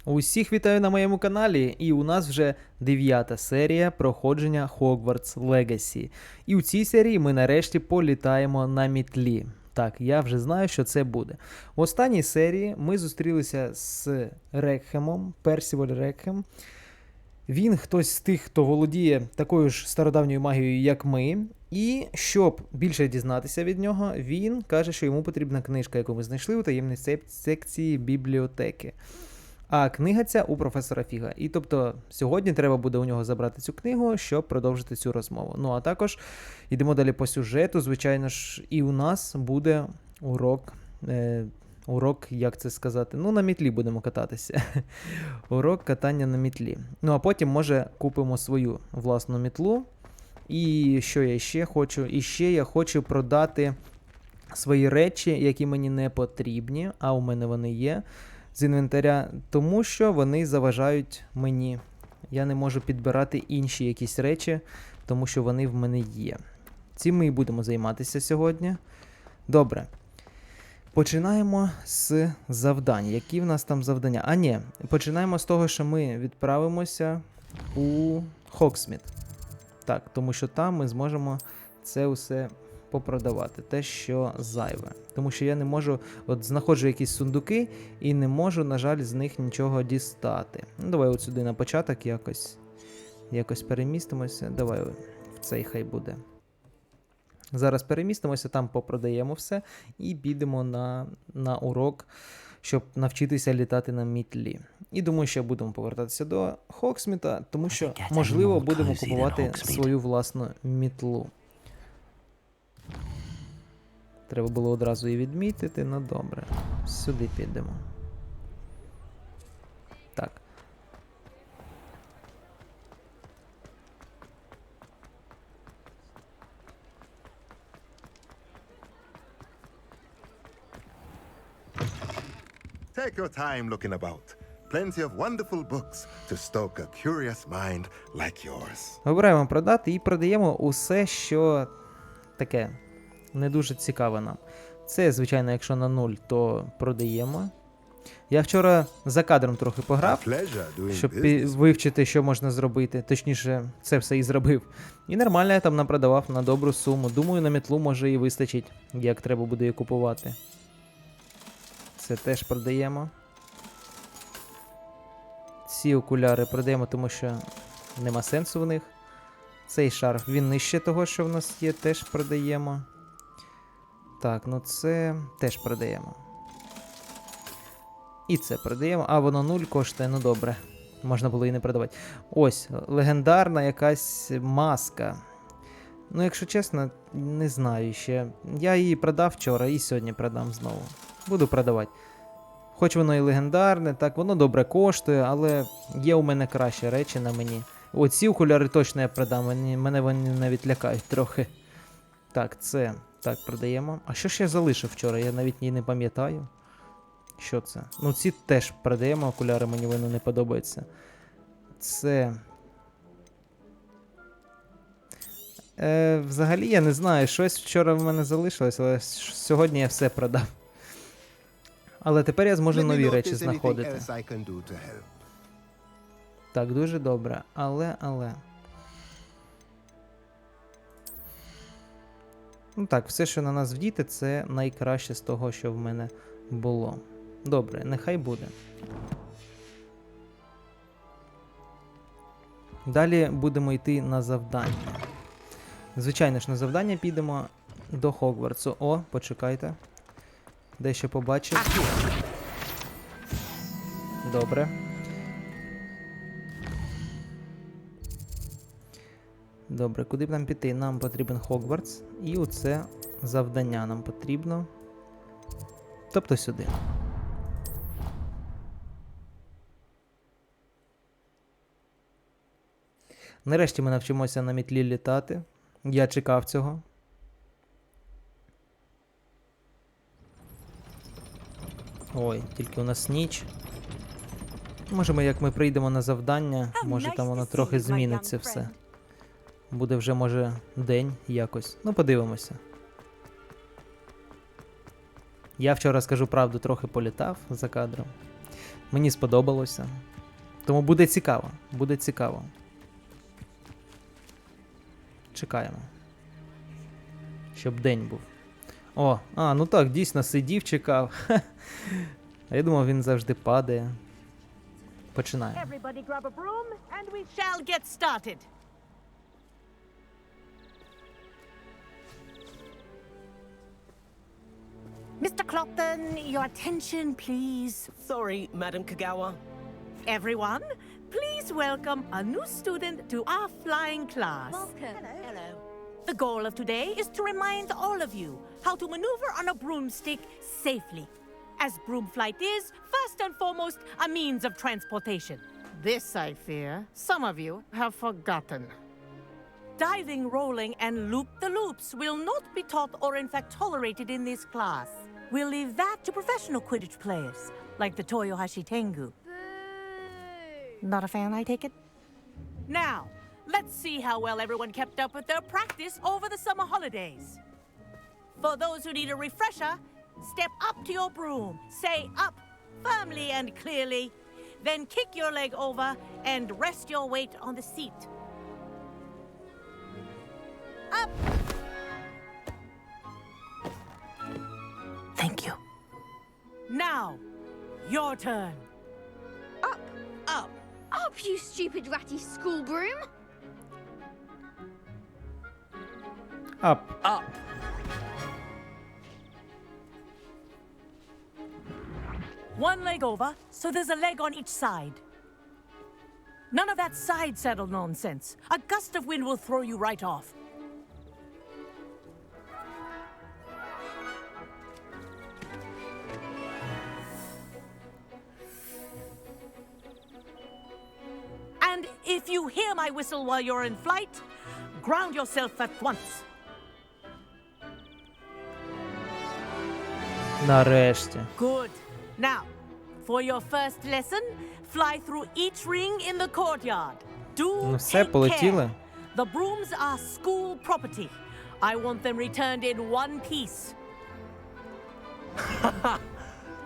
Усіх вітаю на моєму каналі, і у нас вже 9-та серія проходження Хогвартс Легасі. І у цій серії ми нарешті політаємо на мітлі. Так, я вже знаю, що це буде. В останній серії ми зустрілися з Рекхемом, Персіваль Рекхем. Він хтось з тих, хто володіє такою ж стародавньою магією, як ми. І щоб більше дізнатися від нього, він каже, що йому потрібна книжка, яку ми знайшли у таємній секції бібліотеки. А книга ця у професора Фіга. І тобто сьогодні треба буде у нього забрати цю книгу, щоб продовжити цю розмову. Ну а також йдемо далі по сюжету, звичайно ж, і у нас буде урок, як це сказати, ну на мітлі будемо кататися. Урок катання на мітлі. Ну а потім, може, купимо свою власну мітлу. І що я ще хочу? І ще я хочу продати свої речі, які мені не потрібні, а у мене вони є, з інвентаря, тому що вони заважають мені. Я не можу підбирати інші якісь речі, тому що вони в мене є. Цим ми і будемо займатися сьогодні. Добре. Починаємо з завдань. Які в нас там завдання? А ні, починаємо з того, що ми відправимося у Хогсміт. Так, тому що там ми зможемо це усе попродавати, те, що зайве. Тому що я не можу, от знаходжу якісь сундуки і не можу, на жаль, з них нічого дістати. Ну, давай от сюди на початок якось перемістимося. Давай в цей хай буде. Зараз перемістимося, там попродаємо все і підемо на урок, щоб навчитися літати на мітлі. І думаю, що будемо повертатися до Хогсміта, тому що, можливо, будемо купувати свою власну мітлу. Треба було одразу її відмітити, ну добре. Сюди підемо. Так. Take your time looking about. Plenty of wonderful books to stoke a curious mind like yours. Вибираємо продати і продаємо усе, що таке не дуже цікаве нам. Це, звичайно, якщо на 0, то продаємо. Я вчора за кадром трохи пограв, щоб вивчити, що можна зробити. Точніше, це все і зробив. І нормально я там напродавав на добру суму. Думаю, на мітлу може і вистачить, як треба буде її купувати. Це теж продаємо. Ці окуляри продаємо, тому що нема сенсу в них. Цей шарф, він нижче того, що в нас є, теж продаємо. Так, ну це теж продаємо. І це продаємо. А, воно 0 коштує, ну добре. Можна було і не продавати. Ось, легендарна якась маска. Ну, якщо чесно, не знаю ще. Я її продав вчора і сьогодні продам знову. Буду продавати. Хоч воно і легендарне, так, воно добре коштує, але є у мене кращі речі на мені. Оці окуляри точно я продам, мене вони навіть лякають трохи. Так, це, так, продаємо. А що ж я залишив вчора? Я навіть не пам'ятаю. Що це? Ну, ці теж продаємо окуляри, мені вони не подобаються. Це... взагалі я не знаю, щось вчора в мене залишилось, але сьогодні я все продав. Але тепер я зможу нові речі знаходити. Так, дуже добре. Але... Ну так, все, що на нас вдіти, це найкраще з того, що в мене було. Добре, нехай буде. Далі будемо йти на завдання. Звичайно ж, на завдання підемо до Хогвартсу. О, почекайте. Дещо побачив. Добре. Добре, куди б нам піти? Нам потрібен Хогвартс. І оце завдання нам потрібно. Тобто сюди. Нарешті ми навчимося на мітлі літати. Я чекав цього. Ой, тільки у нас ніч. Може, як ми прийдемо на завдання, може там воно трохи зміниться все. Буде вже, може, день якось. Ну, подивимося. Я вчора, скажу правду, трохи політав за кадром. Мені сподобалося. Тому буде цікаво. Буде цікаво. Чекаємо. Щоб день був. О, ну так, дійсно, сидів, чекав. А я думав, він завжди падає. Починаємо. Everybody grab a broom and we shall get started. Mr. Clopton, your attention, please. Sorry, Madam Kagawa. Everyone, please welcome a new student to our flying class. Welcome. Hello. The goal of today is to remind all of you how to maneuver on a broomstick safely. As broom flight is, first and foremost, a means of transportation. This, I fear, some of you have forgotten. Diving, rolling, and loop-the-loops will not be taught or in fact tolerated in this class. We'll leave that to professional Quidditch players, like the Toyohashi Tengu. Not a fan, I take it? Now, let's see how well everyone kept up with their practice over the summer holidays. For those who need a refresher, step up to your broom, say up firmly and clearly, then kick your leg over and rest your weight on the seat. Up! Thank you. Now, your turn. Up, Up. up, you stupid ratty school broom! Ап. Up. One leg over, so there's a leg on each side. None of that side saddle nonsense. A gust of wind will throw you right off. And if you hear my whistle while you're in flight, ground yourself at once. Нарешті. Good. Now, for your first lesson, fly through each ring in the courtyard. Do Ну все, take полетіли. care. The brooms are school property. I want them returned in one piece.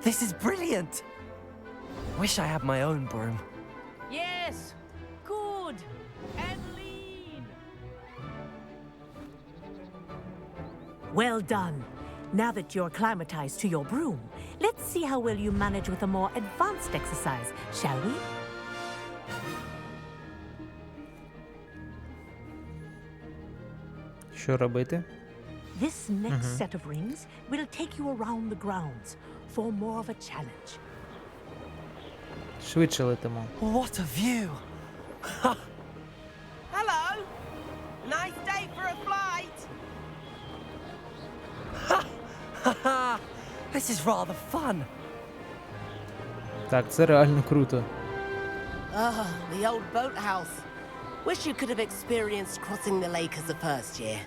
This is brilliant. Wish I had my own broom. Yes. Good. And lean. Well done. Now that you're acclimatized to your broom, let's see how well you manage with a more advanced exercise, shall we? Що робити? This next set of rings will take you around the grounds for more of a challenge. Швидше летимо. What a view. Hello. Nice day for a flight. This is rather fun. Так, це реально круто. Ah, the old boathouse. Wish you could have experienced crossing the lake as a first year.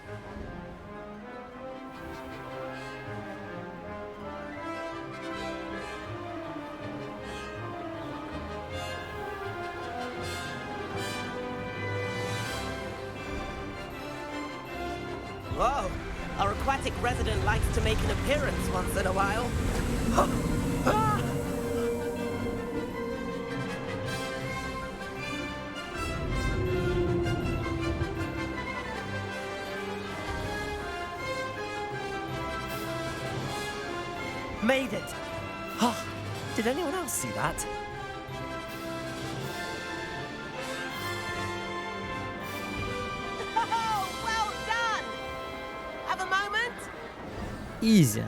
Whoa, our aquatic resident likes to make an appearance once in a while. Made it. Oh, did anyone else see that? Oh, well done. Have a moment? Ізі.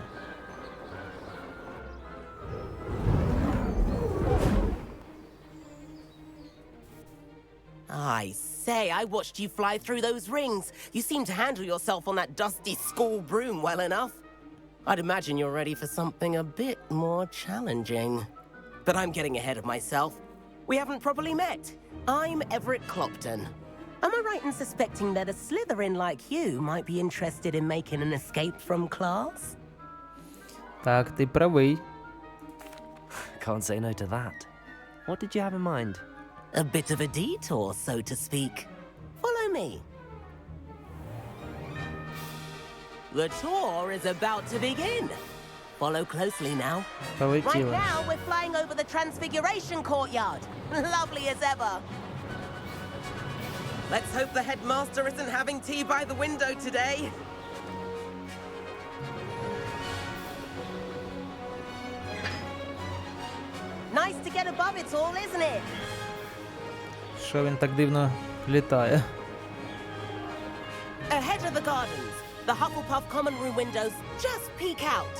I say, I watched you fly through those rings. You seem to handle yourself on that dusty school broom well enough. I'd imagine you're ready for something a bit more challenging. But I'm getting ahead of myself. We haven't properly met. I'm Everett Clopton. Am I right in suspecting that a Slytherin like you might be interested in making an escape from class? Так, ти правий. Can't say no to that. What did you have in mind? A bit of a detour, so to speak. Follow me. The tour is about to begin. Follow closely now. Right Полетіли. now, we're flying over the Transfiguration Courtyard. Lovely as ever. Let's hope the headmaster isn't having tea by the window today. Nice to get above it all, isn't it? Що він так дивно літає? Ahead of the gardens, the Hufflepuff common room windows just peek out.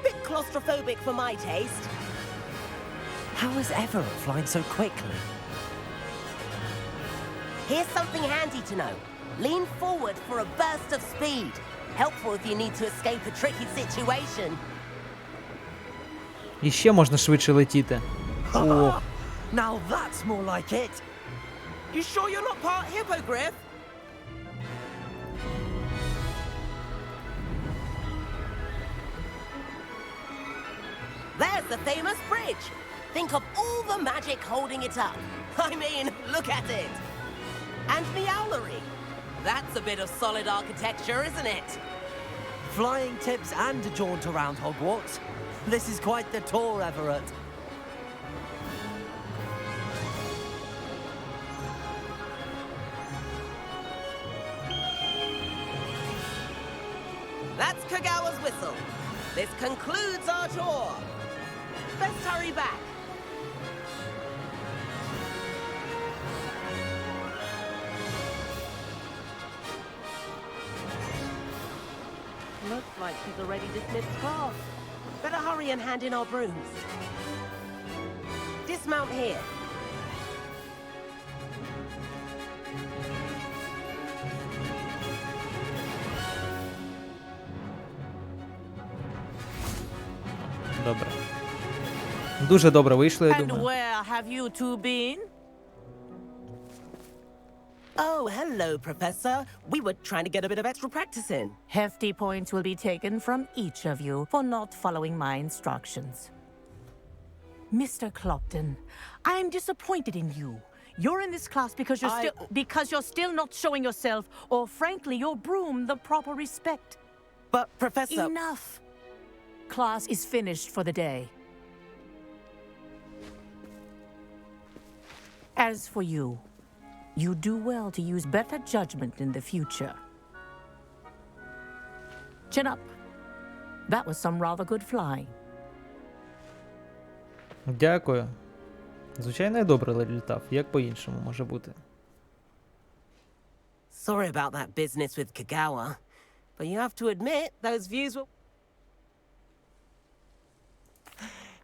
Bit claustrophobic for my taste. How is Everett flying so quickly? Here's something handy to know. Lean forward for a burst of speed. Helpful if you need to escape a tricky situation. І ще можна швидше летіти. О, Now that's more like it. You sure you're not part hippogriff? There's the famous bridge. Think of all the magic holding it up. I mean, look at it. And the owlery. That's a bit of solid architecture, isn't it? Flying tips and a jaunt around Hogwarts. This is quite the tour, Everett. That's Kagawa's whistle. This concludes our tour. Let's hurry back. Looks like she's already dismissed class. Better hurry and hand in our brooms. Dismount here. добре. Дуже добре вийшло, я And думаю. where have you two been? Oh, hello, Professor. We were trying to get a bit of extra practice in. Hefty points will be taken from each of you for not following my instructions. Mr. Clopton, I'm disappointed in you. You're in this class because you're still not showing yourself, or frankly, your broom the proper respect. But, Professor... Enough. Class is finished for the day. As for you, you do well to use better judgment in the future. Chin up. That was some rather good flying. Дякую. Звичайно, я добре літав. Як по-іншому може бути? Sorry about that business with Kagawa, but you have to admit those views were...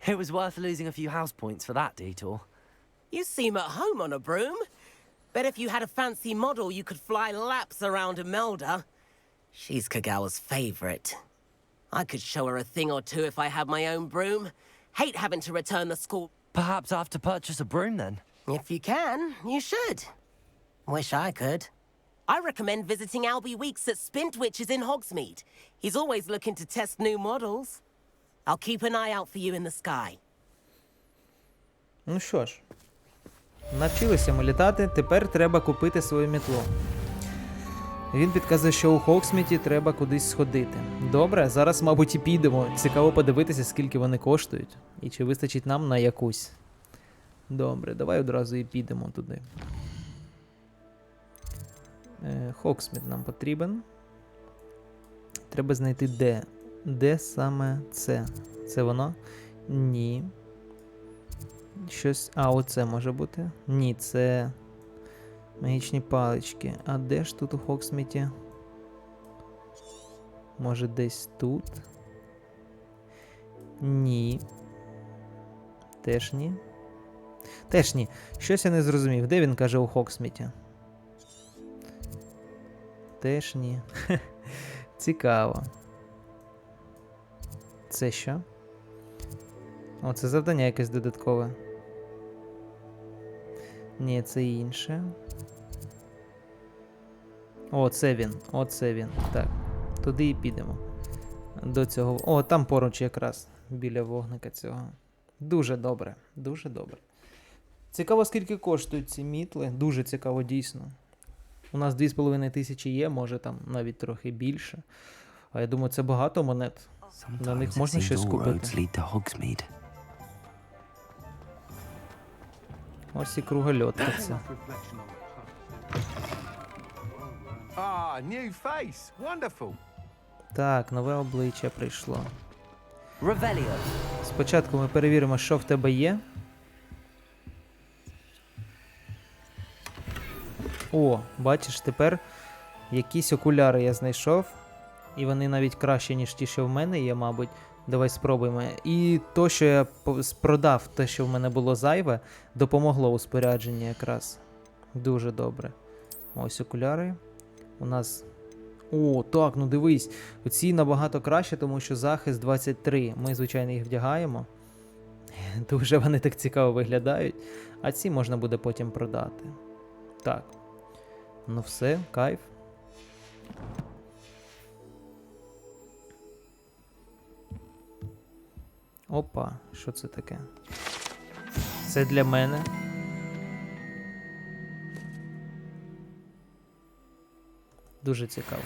It was worth losing a few house points for that detour. You seem at home on a broom. Bet if you had a fancy model, you could fly laps around Imelda. She's Kagawa's favorite. I could show her a thing or two if I had my own broom. Hate having to return the school. Perhaps I have to purchase a broom then? If you can, you should. Wish I could. I recommend visiting Albie Weeks at Spintwitches in Hogsmeade. He's always looking to test new models. I'll keep an eye out for you in the sky. Ну що ж, навчилися ми літати, тепер треба купити свою мітлу. Він підказує, що у Хогсміті треба кудись сходити. Добре, зараз, мабуть, і підемо. Цікаво подивитися, скільки вони коштують. І чи вистачить нам на якусь. Добре, давай одразу і підемо туди. Хогсміт нам потрібен. Треба знайти де. Де саме це? Це воно? Ні. Щось... А, оце може бути? Ні, це... Магічні палички. А де ж тут у Хогсміті? Може десь тут? Ні. Теж ні. Теж ні. Щось я не зрозумів. Де він каже у Хогсміті? Теж ні. Цікаво. Це що? О, це завдання якесь додаткове. Ні, це інше. О, це він. Оце він. Так. Туди і підемо. До цього. О, там поруч якраз. Біля вогника цього. Дуже добре. Дуже добре. Цікаво, скільки коштують ці мітли. Дуже цікаво, дійсно. У нас 2500 є, може там навіть трохи більше. А я думаю, це багато монет. На них Sometimes it можна seems щось all купити. roads lead to Hogsmeade. Ось і кругольотка це. Ah, new face. Wonderful. Так, нове обличчя прийшло. Revelio. Спочатку ми перевіримо, що в тебе є. О, бачиш, тепер якісь окуляри я знайшов. І вони навіть краще, ніж ті, що в мене є, мабуть. Давай спробуємо. І то, що я продав, те, що в мене було зайве, допомогло у спорядженні якраз. Дуже добре. Ось окуляри. У нас... О, так, ну дивись. Оці набагато краще, тому що захист 23. Ми, звичайно, їх вдягаємо. Дуже вони так цікаво виглядають. А ці можна буде потім продати. Так. Ну все, кайф. Опа, що це таке? Це для мене. Дуже цікаво.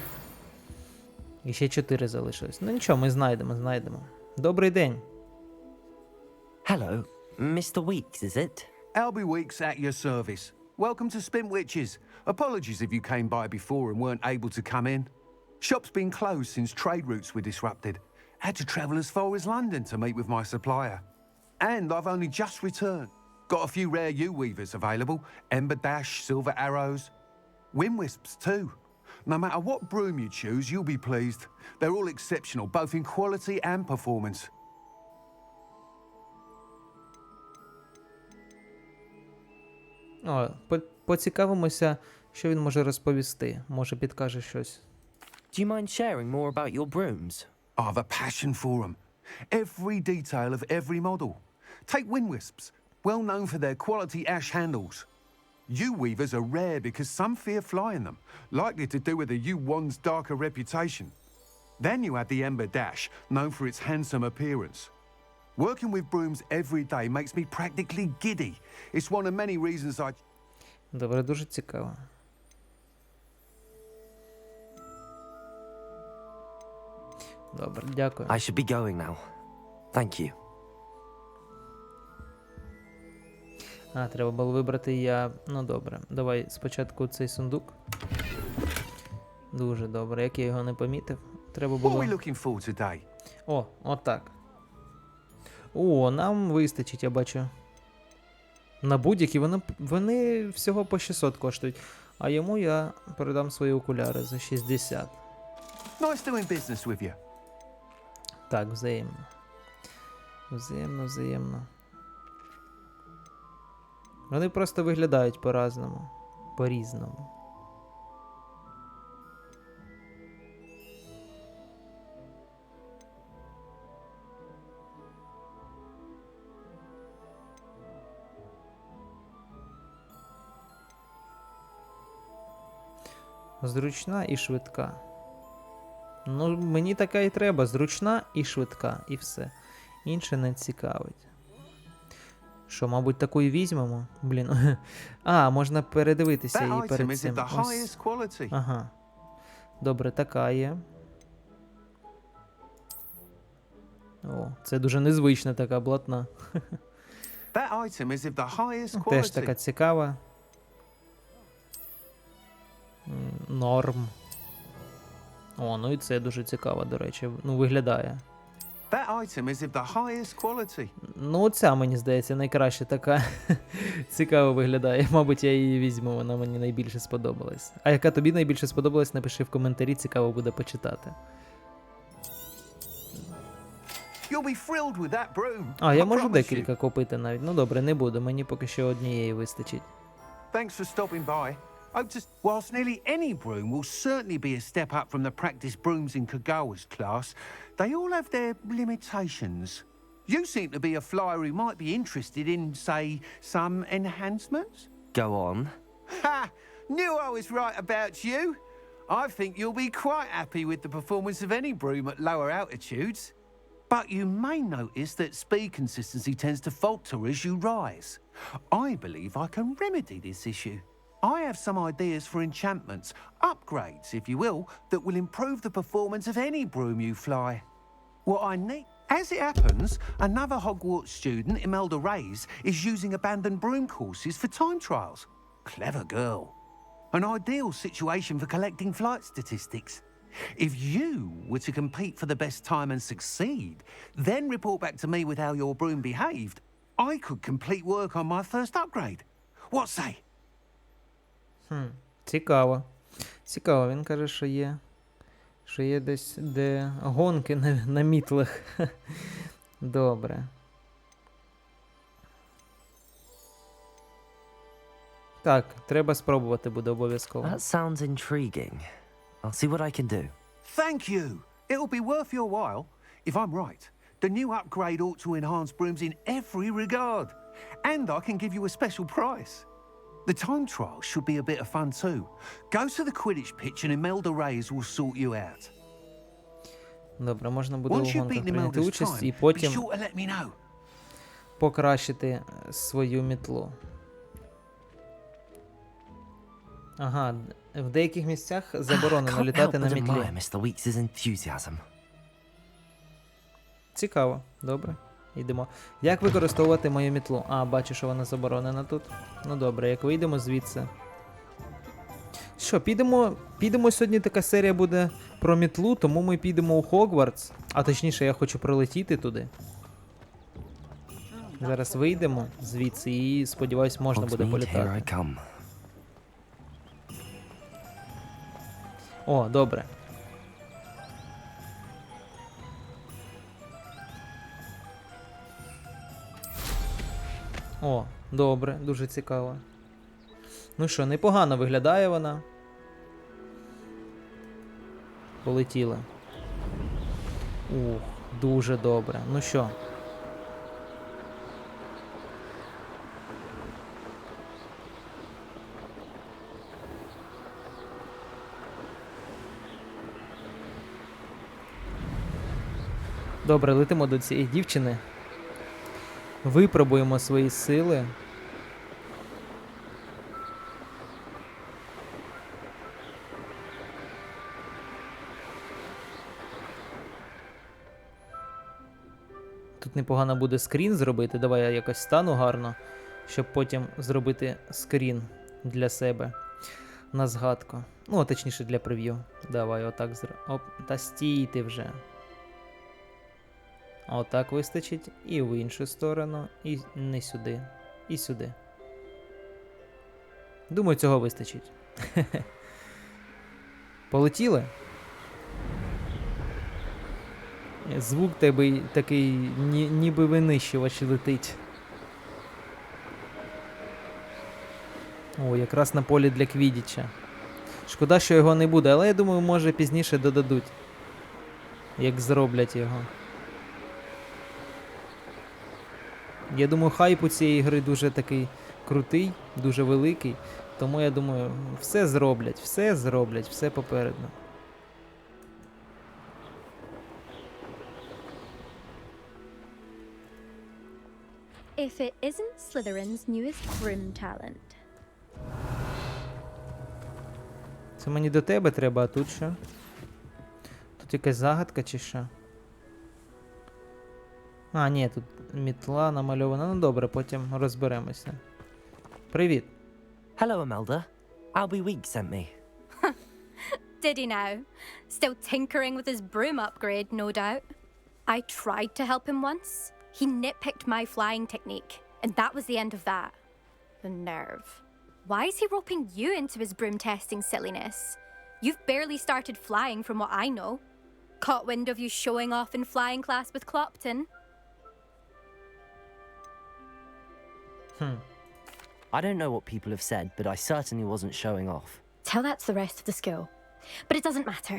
І ще 4 залишилось. Ну нічого, ми знайдемо. Добрий день. Hello, Mr. Weeks, is it? Albie Weeks at your service. Welcome to Spintwitches. Apologies if you came by before and weren't able to come in. Shop's been closed since trade routes were disrupted. Had to travel as far as London to meet with my supplier. And I've only just returned. Got a few rare U-weavers available. Ember Dash, Silver Arrows. Wind Wisps too. No matter what broom you choose, you'll be pleased. They're all exceptional, both in quality and performance. О, поцікавимося, що він може розповісти. Може підкаже щось. Do you mind sharing more about your brooms? I've a passion for them. Every detail of every model. Take Wind Wisps, well known for their quality ash handles. U-weavers are rare because some fear flying them, likely to do with the U-wand's darker reputation. Then you have the Ember Dash, known for its handsome appearance. Working with brooms every day makes me practically giddy. It's one of many reasons I... Добре, дуже цікаво. Добре, дякую. I should be going now. Thank you. А, треба було вибрати я. Ну добре. Давай спочатку цей сундук. Дуже добре. Як я його не помітив. Треба What are було. we looking for today? О, отак. О, нам вистачить, я бачу. На будь-які вони всього по 600 коштують. А йому я передам свої окуляри за 60. Nice doing business with you. Так, взаємно. Взаємно. Вони просто виглядають по-разному. По-різному. Зручна і швидка. Ну, мені така і треба. Зручна і швидка. І все. Інше не цікавить. Що, мабуть, таку і візьмемо? Блін. А, можна передивитися That її item перед is of цим. the Ось. highest quality. Ага. Добре, така є. О, це дуже незвична така блатна. That item is of the highest Теж така quality. цікава. Норм. О, ну і це дуже цікаво, до речі. Ну, виглядає. That item is of the highest quality. Ну, оця, мені здається, найкраща така. Цікаво виглядає. Мабуть, я її візьму, вона мені найбільше сподобалась. А яка тобі найбільше сподобалась, напиши в коментарі, цікаво буде почитати. You'll be thrilled with that broom. А, я I можу promise декілька you. купити навіть. Ну добре, не буду, мені поки що однієї вистачить. Thanks for stopping by. Hope to... Whilst nearly any broom will certainly be a step up from the practice brooms in Kagawa's class, they all have their limitations. You seem to be a flyer who might be interested in, say, some enhancements? Go on. Ha! Knew I was right about you. I think you'll be quite happy with the performance of any broom at lower altitudes. But you may notice that speed consistency tends to falter as you rise. I believe I can remedy this issue. I have some ideas for enchantments, upgrades, if you will, that will improve the performance of any broom you fly. What I need... As it happens, another Hogwarts student, Imelda Reyes, is using abandoned broom courses for time trials. Clever girl. An ideal situation for collecting flight statistics. If you were to compete for the best time and succeed, then report back to me with how your broom behaved, I could complete work on my first upgrade. What say? Цікаво. Цікаво, він каже, що є десь, де гонки на мітлах. Добре. Так, треба спробувати буде обов'язково. That sounds intriguing. I'll see what I can do. Thank you. It'll be worth your while. If I'm right, the new upgrade ought to enhance brooms in every regard. And I can give you a special price. The time trial should be a bit of fun too. Go to the Quidditch pitch and Imelda Reyes will sort you out. Добре, можна буде у Once you've гонках beaten прийняти Imelda's участь і time, be потім sure to let me know. покращити свою мітлу. Ага, в деяких місцях заборонено Can't літати help на but мітлі. admire Mr. Weeks' enthusiasm. Цікаво, добре, йдемо. Як використовувати мою мітлу? А, бачу, що вона заборонена тут. Ну добре, як вийдемо звідси. Що, підемо сьогодні, така серія буде про мітлу, тому ми підемо у Хогвартс. А точніше, я хочу прилетіти туди. Зараз вийдемо звідси і, сподіваюсь, можна буде Hogsmeade, here політати. I come. О, добре. О, добре, дуже цікаво. Ну що, непогано виглядає вона. Полетіли. Ух, дуже добре. Ну що? Добре, летимо до цієї дівчини. Випробуємо свої сили. Тут непогано буде скрін зробити. Давай я якось стану гарно, щоб потім зробити скрін для себе на згадку. Ну, точніше для прев'ю. Давай отак Оп, та стій ти вже. Отак вистачить. І в іншу сторону. І не сюди. І сюди. Думаю, цього вистачить. Полетіли? Звук тебе такий, ніби винищувач летить. О, якраз на полі для квіддіча. Шкода, що його не буде, але я думаю, може пізніше додадуть. Як зроблять його. Я думаю, хайп у цієї гри дуже такий крутий, дуже великий. Тому я думаю, все зроблять, все попереду. If it isn't Slytherin's newest broom talent. Це мені до тебе треба, а тут що? Тут якась загадка чи що? А, ні, тут мітла намальована. Ну добре, потім розберемося. Привіт. Hello, Imelda. Albie Weeks sent me. Did he now? Still tinkering with his broom upgrade, no doubt. I tried to help him once. He nitpicked my flying technique, and that was the end of that. The nerve. Why is he roping you into his broom testing silliness? You've barely started flying from what I know. Caught wind of you showing off in flying class with Clopton. I don't know what people have said, but I certainly wasn't showing off. Tell that to the rest of the school. But it doesn't matter.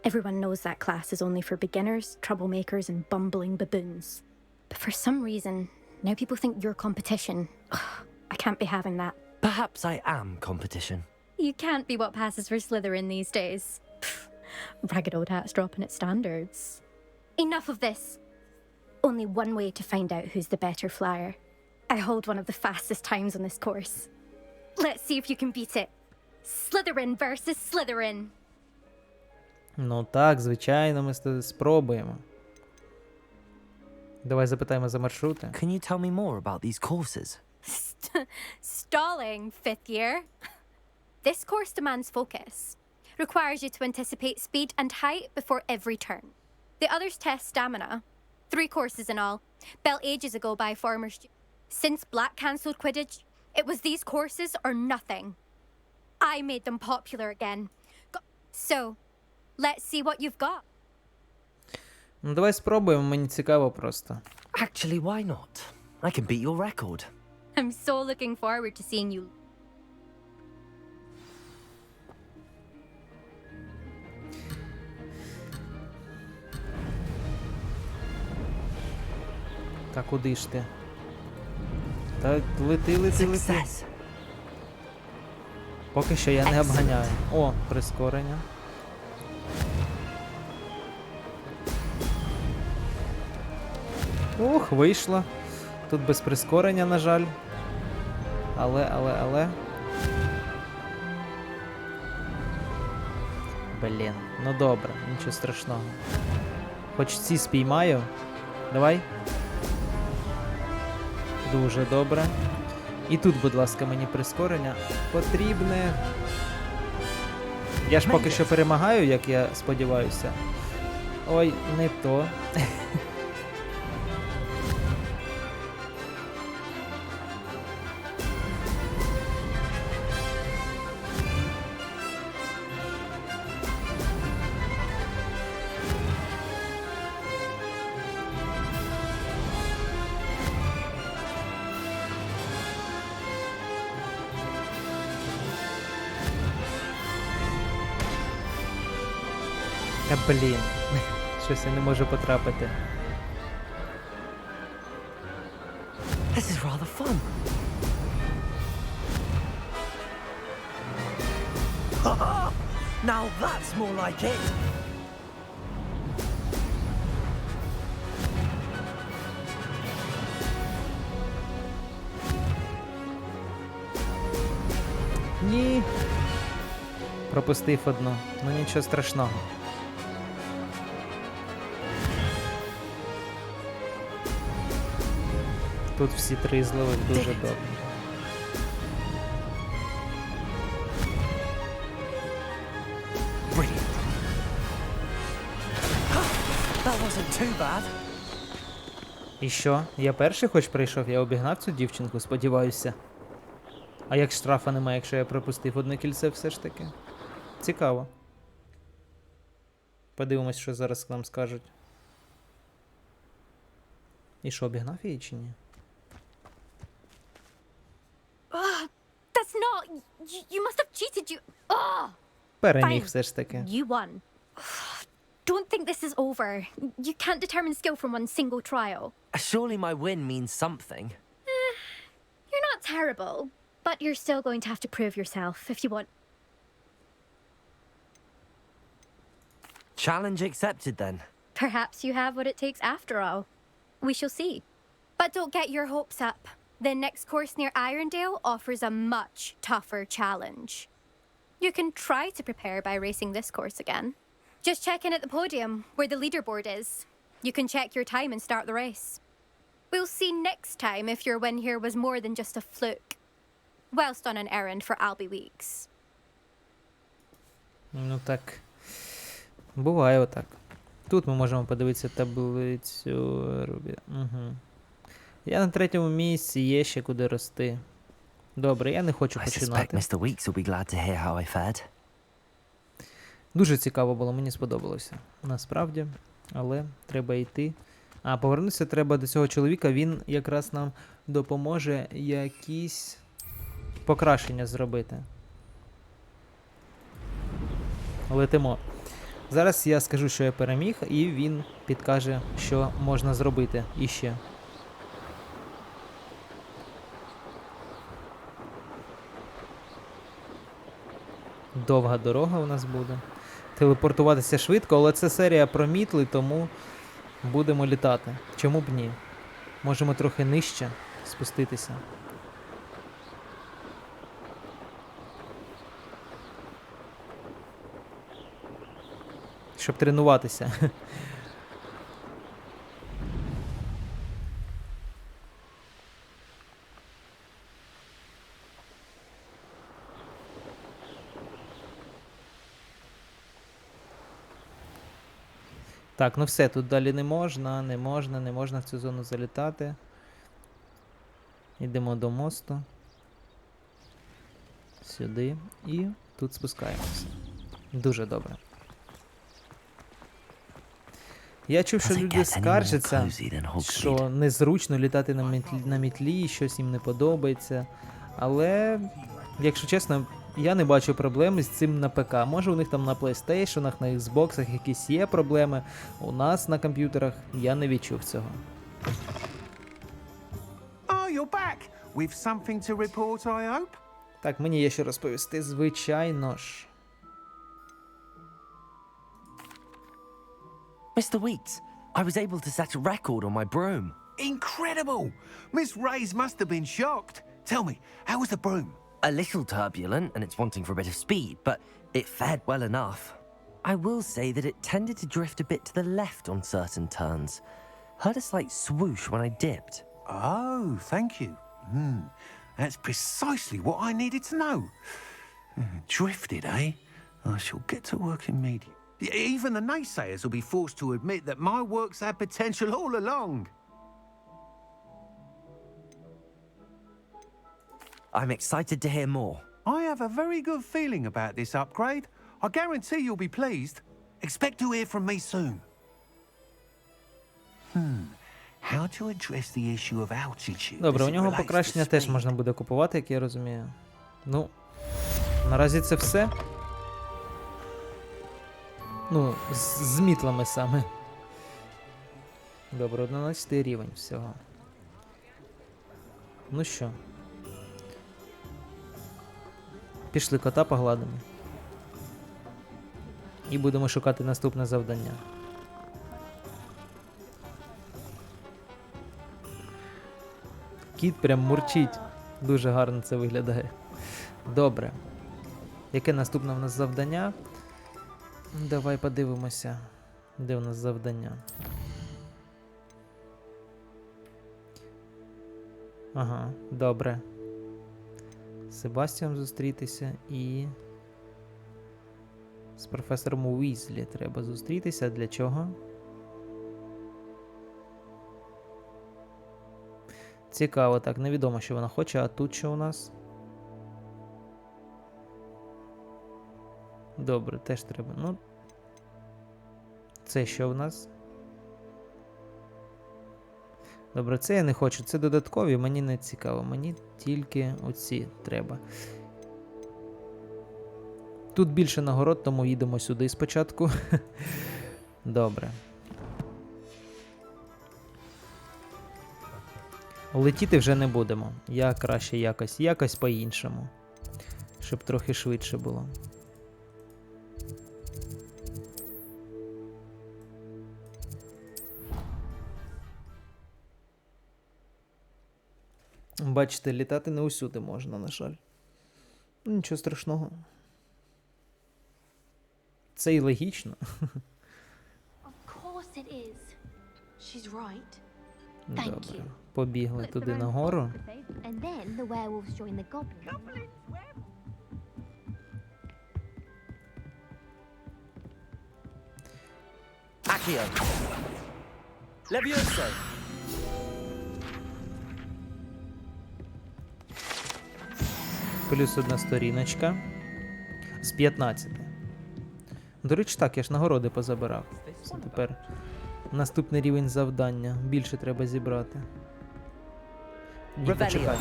Everyone knows that class is only for beginners, troublemakers, and bumbling baboons. But for some reason, now people think you're competition. Ugh, I can't be having that. Perhaps I am competition. You can't be what passes for Slytherin these days. Pfft, ragged old hat's dropping its standards. Enough of this. Only one way to find out who's the better flyer. I hold one of the fastest times on this course. Let's see if you can beat it. Slytherin versus Slytherin. Ну так, звичайно, ми спробуємо. Давай запитаємо за маршрути. Can you tell me more about these courses? Stalling, 5th year. This course demands focus. Requires you to anticipate speed and height before every turn. The others test stamina. 3 courses in all. Built ages ago by former Since Black cancelled Quidditch, it was these courses or nothing. I made them popular again. So, let's see what you've got. Ну, давай спробуємо, мені цікаво просто. Actually, why not? I can beat your record. I'm so looking forward to seeing you. Та куди ж ти? Та лети. Success. Поки що я не обганяю. О, прискорення. Ух, вийшло. Тут без прискорення, на жаль. Але. Блін, ну добре, нічого страшного. Хоч ці спіймаю. Давай. Дуже добре. І тут, будь ласка, мені прискорення потрібне. Я ж поки що перемагаю, як я сподіваюся. Ой, не то. Та блін, щось я не можу потрапити. This is rather fun. Now that's more like it. Ні. Пропустив одну. Ну нічого страшного. Тут всі 3 зловив дуже добре. Brilliant. That wasn't too bad. І що? Я перший хоч прийшов, я обігнав цю дівчинку, сподіваюся. А як штрафа немає, якщо я пропустив одне кільце все ж таки? Цікаво. Подивимось, що зараз нам скажуть. І що, обігнав її чи ні? That's not. You must have cheated. Переміг Fine. все ж таки. You won. Don't think this is over. You can't determine skill from one single trial. Surely my win means something. You're not terrible, but you're still going to have to prove yourself if you want. Challenge accepted then. Perhaps you have what it takes after all. We shall see. But don't get your hopes up. The next course near Irondale offers a much tougher challenge. You can try to prepare by racing this course again. Just check in at the podium, where the leaderboard is. You can check your time and start the race. We'll see next time if your win here was more than just a fluke. Whilst on an errand for Albie Weeks. Ну так. Буває отак. Тут ми можемо подивитися таблицю. Угу. Я на 3-му місці, є ще куди рости. Добре, я не хочу I suspect починати. Mr. Weeks will be glad to hear how I fared. Дуже цікаво було, мені сподобалося. Насправді, але треба йти. А повернутися треба до цього чоловіка, він якраз нам допоможе якісь покращення зробити. Летимо. Зараз я скажу, що я переміг, і він підкаже, що можна зробити іще. Довга дорога у нас буде. Телепортуватися швидко, але це серія про мітли, тому будемо літати. Чому б ні? Можемо трохи нижче спуститися. Щоб тренуватися. Так, ну все, тут далі не можна в цю зону залітати. Йдемо до мосту. Сюди. І тут спускаємося. Дуже добре. Я чув, що люди скаржаться, що незручно літати на мітлі, щось їм не подобається. Але, якщо чесно, я не бачу проблеми з цим на ПК. Може у них там на PlayStation, на Xbox якісь є проблеми. У нас на комп'ютерах я не відчув цього. Oh, you're back. With something to report, I hope? Так, мені є що розповісти, звичайно ж. Mr. Weeks, I was able to set a record on my broom. Incredible! Miss Ray's must have been shocked. Tell me, how was the broom? A little turbulent and it's wanting for a bit of speed, but it fared well enough. I will say that it tended to drift a bit to the left on certain turns. Heard a slight swoosh when I dipped. Oh, thank you. That's precisely what I needed to know. Drifted, eh? I shall get to work immediately. Even the naysayers will be forced to admit that my work's had potential all along. I'm excited to hear more. I have a very good feeling about this upgrade. I guarantee you'll be pleased. Expect to hear from me soon. How to address the issue of altitude? Добре, as у it нього relates to покращення теж speed? можна буде купувати, як я розумію. Ну, наразі це все. Ну, з мітлами саме. Добре, 11 рівень всього. Ну що? Пішли кота погладимо. І будемо шукати наступне завдання. Кіт прям мурчить. Дуже гарно це виглядає. Добре. Яке наступне в нас завдання? Давай подивимося, де в нас завдання. Ага, добре. З Себастьяном зустрітися і... з професором Уізлі треба зустрітися. Для чого? Цікаво, так, невідомо, що вона хоче, а тут що у нас? Добре, теж треба. Ну, це що в нас? Добре, це я не хочу, це додаткові, мені не цікаво, мені тільки оці треба. Тут більше нагород, тому їдемо сюди спочатку. Добре. Летіти вже не будемо. Я краще якось по-іншому. Щоб трохи швидше було. Бачите, літати не усюди можна, на жаль. Нічого страшного. Це і логічно. Добре. Побігли туди нагору. Accio. Levioso. Плюс одна сторіночка. З 15. До речі, так, я ж нагороди позабирав. Це тепер наступний рівень завдання. Більше треба зібрати. Ні, почекай.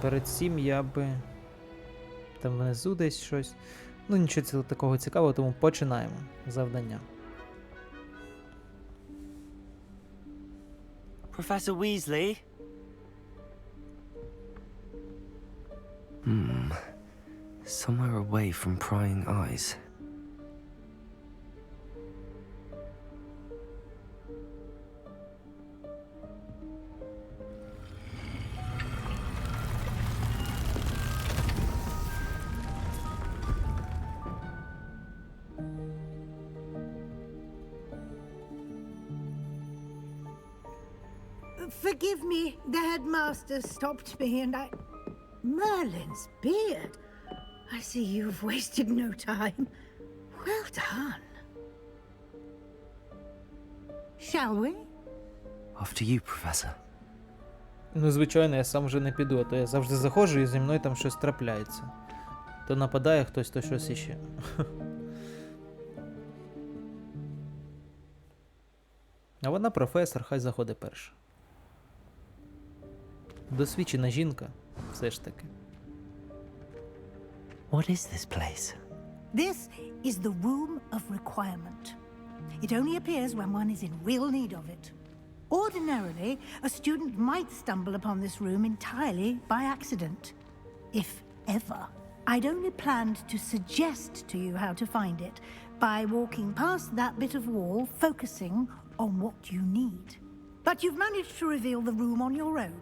Перед цим я би... Там внизу десь щось. Ну, нічого такого цікавого, тому починаємо завдання. Professor Weasley? Somewhere away from prying eyes. Forgive me, the headmaster stopped me and I... Merlin's beard. I see you've wasted no time. Well done. Shall we? After you, Professor. Ну, звичайно, я сам вже не піду, а то я завжди заходжу і зі мною там щось трапляється. То нападає хтось, то щось іще. А вона професор, хай заходить перша. Досвідчена жінка, все ж таки. What is this place? This is the room of requirement. It only appears when one is in real need of it. Ordinarily, a student might stumble upon this room entirely by accident, if ever. I'd only planned to suggest to you how to find it by walking past that bit of wall, focusing on what you need. But you've managed to reveal the room on your own.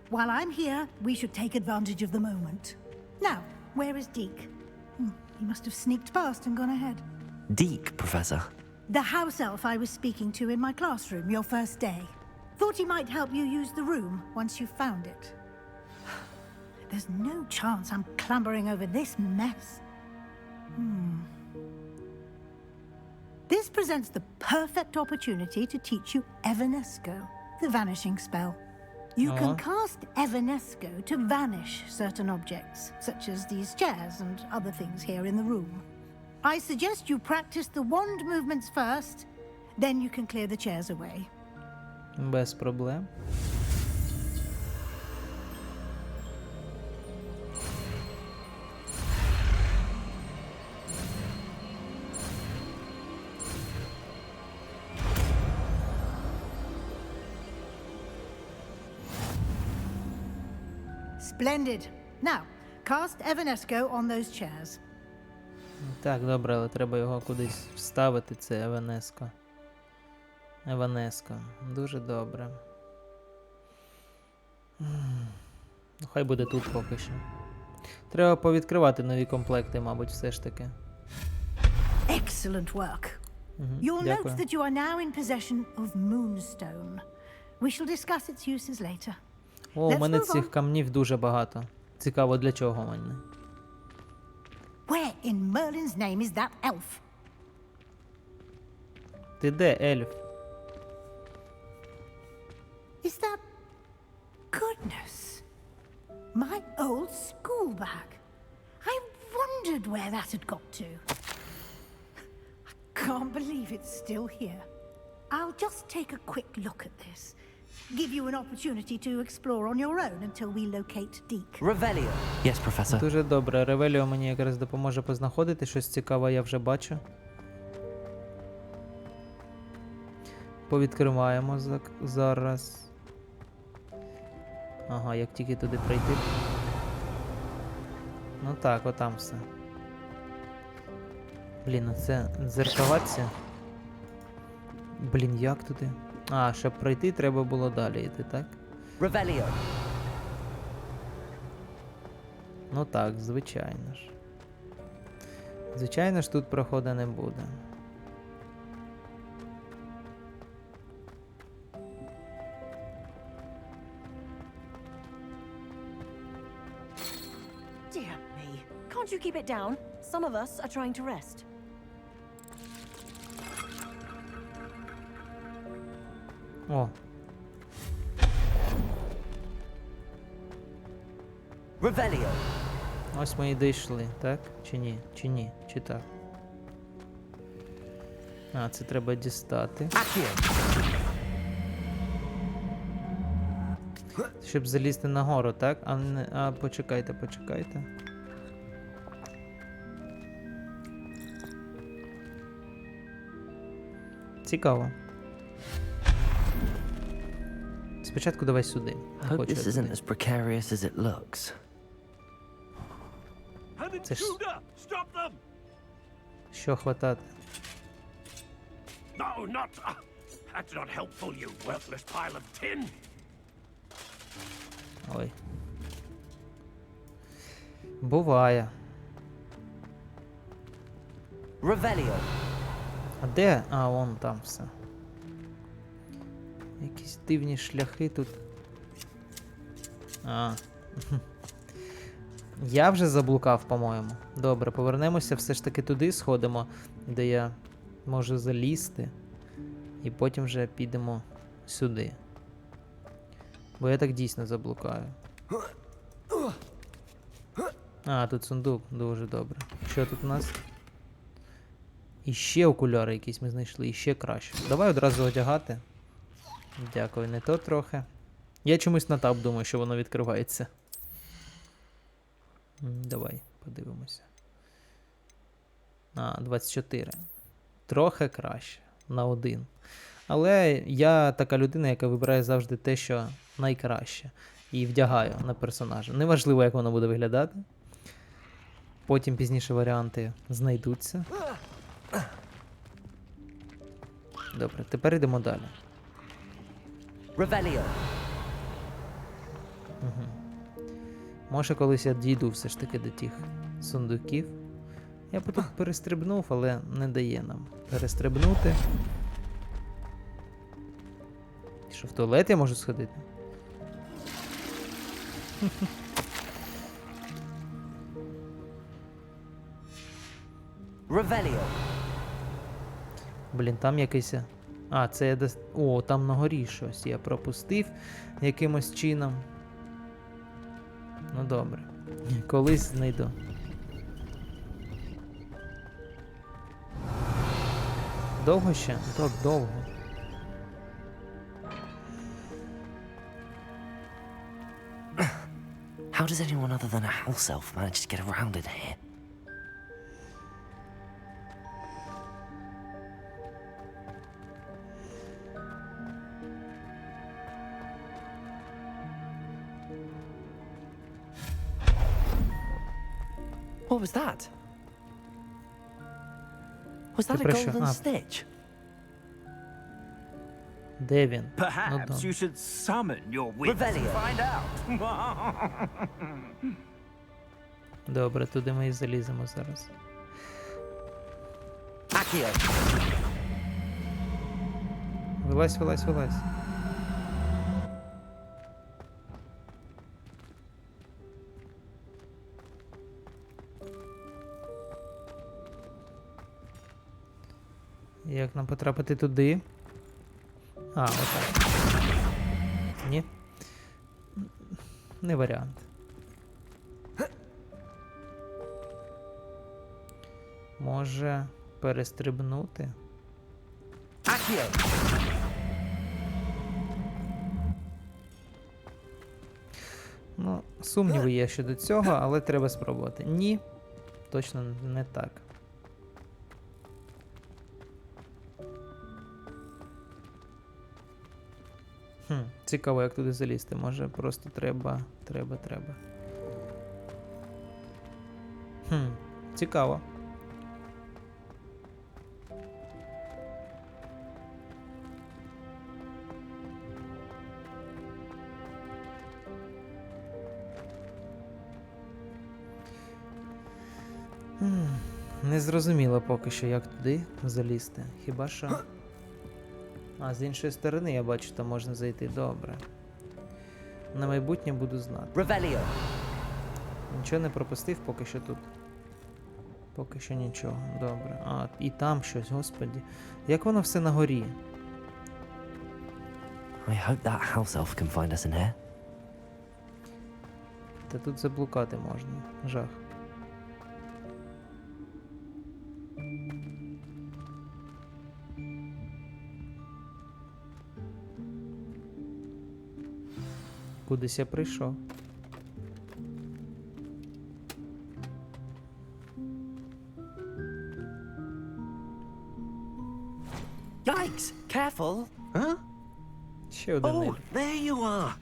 While I'm here, we should take advantage of the moment. Now, where is Deke? He must have sneaked past and gone ahead. Deke, Professor. The house elf I was speaking to in my classroom your first day. Thought he might help you use the room once you found it. There's no chance I'm clambering over this mess. This presents the perfect opportunity to teach you Evanesco, the vanishing spell. You can cast Evanesco to vanish certain objects, such as these chairs and other things here in the room. I suggest you practice the wand movements first, then you can clear the chairs away. Без проблем. Splendid. Now, cast Evanesco on those chairs. Так, добре, але треба його кудись вставити, це Еванеско. Еванеско. Дуже добре. Ну, хай буде тут поки що. Треба повідкривати нові комплекти, мабуть, все ж таки. Excellent work. You'll note Дякую. that you are now in possession of Moonstone. We shall discuss its uses later. О, у Let's мене move цих on. камнів дуже багато. Цікаво, для чого мені. Where in Merlin's name is that elf? Ти де, ельф? Is that... Goodness. My old school bag. I wondered where that had got to. I can't believe it's still here. I'll just take a quick look at this. Give you an opportunity to explore on your own until we locate Deke. Revelio. Yes, Professor. Дуже добре. Ревеліо мені якраз допоможе познаходити. Щось цікаве я вже бачу. Повідкриваємо зараз. Ага, як тільки туди прийти. Ну так, отам все. Блін, а це дзеркалація. Блін, як туди? А, щоб пройти, треба було далі йти, так? Revelio. Ну так, звичайно ж. Звичайно ж, тут проходу не буде. Dear me. Can't you keep it down? Some of us are trying to rest. О, Revelio. ось ми і дійшли, так? Чи ні? Чи ні? Чи так? А, це треба дістати. Accio. Щоб залізти нагору, так? А почекайте, почекайте. Цікаво. Спочатку давай сюди. Не Hope хочу this я isn't туди. as precarious as it looks. Це ж... Що хватати? No, not. That's not helpful, you worthless pile of tin. Ой. Буває. Revelio. А де? А, вон там все. Якісь дивні шляхи тут. А. Я вже заблукав, по-моєму. Добре, повернемося все ж таки туди, сходимо, де я можу залізти. І потім вже підемо сюди. Бо я так дійсно заблукаю. А, тут сундук, дуже добре. Що тут у нас? І ще окуляри якісь ми знайшли, і ще краще. Давай одразу одягати. Дякую, не то трохи. Я чомусь на тап думаю, що воно відкривається. Давай, подивимося. А, 24. Трохи краще. На 1. Але я така людина, яка вибирає завжди те, що найкраще. І вдягаю на персонажа. Неважливо, як воно буде виглядати. Потім пізніше варіанти знайдуться. Добре, тепер йдемо далі. Revelio. Може, колись я дійду все ж таки до тих сундуків. Я б тут перестрибнув, але не дає нам перестрибнути. Що, в туалет я можу сходити? Revelio. Блін, там якийсь... А, це я дос... О, там на горі щось. Я пропустив якимось чином. Ну добре. Колись знайду. Довго ще? Так, довго. How does anyone other than a house elf manage to get around in here? What was that? Was that a Depression. golden Ah. stitch? Де він? Perhaps да. you should summon your wits and Revelio. find out. Добре, туди ми і заліземо зараз. Accio. Вилазь, вилазь, вилазь. Як нам потрапити туди? А, отак. Ні? Не варіант. Може перестрибнути? Accio. Ну, сумніви є щодо цього, але треба спробувати. Ні, точно не так. Цікаво, як туди залізти. Може, просто треба. Цікаво. Не зрозуміло поки що, як туди залізти. Хіба що... А, з іншої сторони, я бачу, там можна зайти. Добре. На майбутнє буду знати. Revelio. Нічого не пропустив поки що тут. Поки що нічого. Добре. А, і там щось, господі. Як воно все на горі? I hope that house elf can find us in here. Та тут заблукати можна. Жах. Кудись я прийшов. Yikes! Careful! Huh? Ще один Oh, ельф. there you are.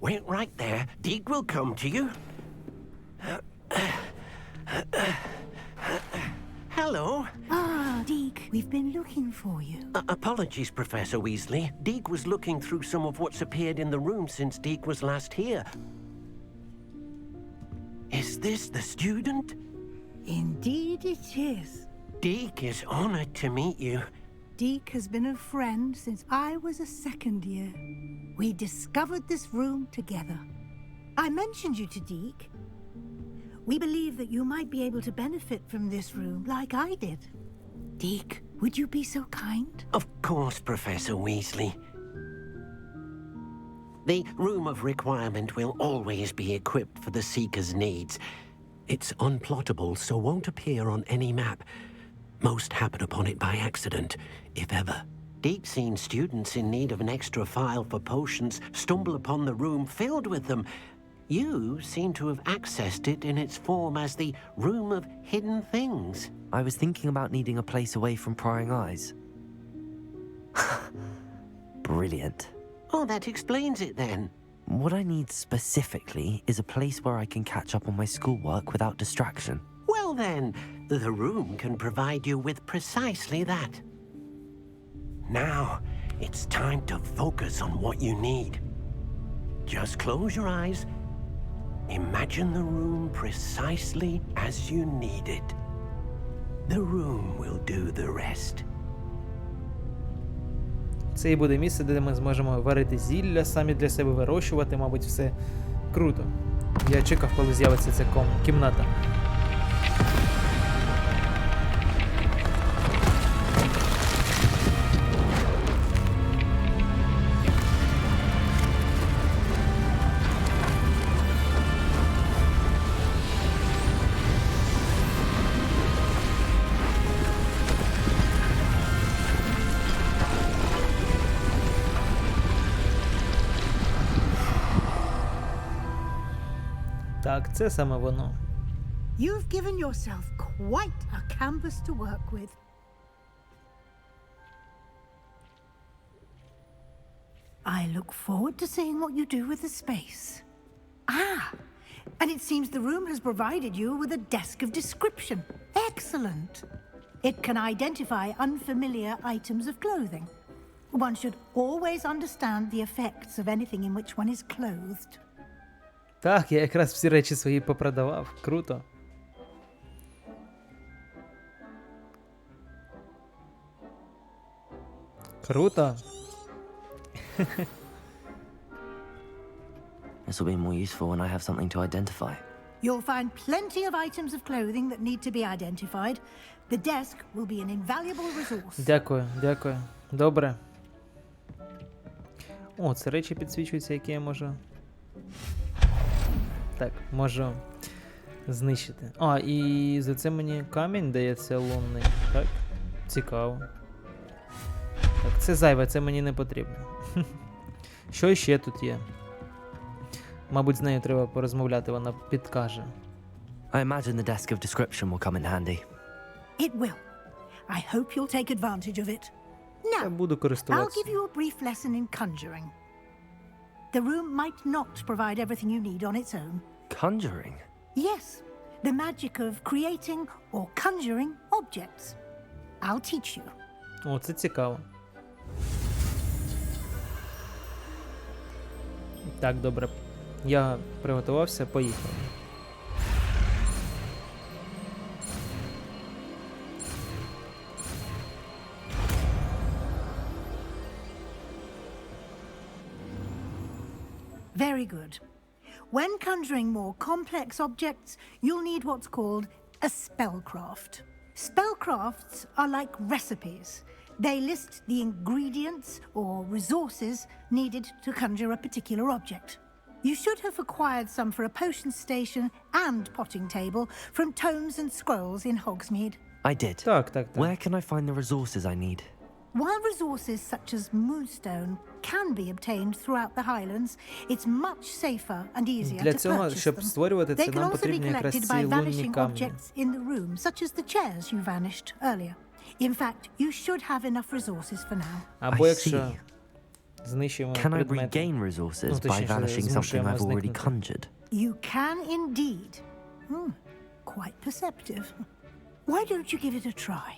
Wait right there. Deke will come to you. Hello. Ah, Deke, we've been looking for you. Apologies, Professor Weasley. Deke was looking through some of what's appeared in the room since Deke was last here. Is this the student? Indeed it is. Deke is honored to meet you. Deke has been a friend since I was a second year. We discovered this room together. I mentioned you to Deke. We believe that you might be able to benefit from this room like I did. Deke, Would you be so kind? Of course, Professor Weasley. The Room of Requirement will always be equipped for the Seeker's needs. It's unplottable, so won't appear on any map. Most happen upon it by accident, if ever. Deep-seen students in need of an extra file for potions stumble upon the room filled with them. You seem to have accessed it in its form as the Room of Hidden Things. I was thinking about needing a place away from prying eyes. Brilliant. Oh, that explains it then. What I need specifically is a place where I can catch up on my schoolwork without distraction. Well then, the room can provide you with precisely that. Now, it's time to focus on what you need. Just close your eyes. Imagine the room precisely as you need it. The room will do the rest. Це і буде місце, де ми зможемо варити зілля, самі для себе вирощувати, мабуть, все круто. Я чекав, коли з'явиться ця кімната. Так, це саме воно. You've given yourself quite a canvas to work with. I look forward to seeing what you do with the space. Ah, and it seems the room has provided you with a desk of description. Excellent. It can identify unfamiliar items of clothing. One should always understand the effects of anything in which one is clothed. Так, я якраз всі речі свої попродавав. Круто. Круто. This will be more useful when I have something to identify. You'll find plenty of items of clothing that need to be identified. The desk will be an invaluable resource. Дякую, дякую. Добре. О, це речі підсвічуються, які я можу... Так, можу знищити. А, і за це мені камінь дається лунний. Так? Цікаво. Так, це зайве, це мені не потрібно. Що ще тут є? Мабуть, з нею треба порозмовляти, вона підкаже. I imagine the desk of description will come in handy. It will. I hope you'll take advantage of it. Я Now, буду I'll користуватися. give you a brief lesson in conjuring. The room might not provide everything you need on its own. Conjuring? Yes, the magic of creating or conjuring objects. I'll teach you. О, це цікаво. Так, добре. Я приготувався, поїхав. Very good. When conjuring more complex objects, you'll need what's called a spellcraft. Spellcrafts are like recipes. They list the ingredients or resources needed to conjure a particular object. You should have acquired some for a potion station and potting table from tomes and scrolls in Hogsmeade. I did. Так, так, так. Where can I find the resources I need? While resources such as moonstone can be obtained throughout the Highlands, it's much safer and easier Для to цього, purchase щоб them. створювати They це, can нам also be потрібні якраз collected ці by лунні vanishing камні. objects in the room, such as the chairs you vanished earlier. In fact, you should have enough resources for now. Або I якщо see. знищуємо Can I предмети. regain resources by точніше, vanishing something змушуємо I've already зникнути. conjured? You can indeed. Quite perceptive. Why don't you give it a try?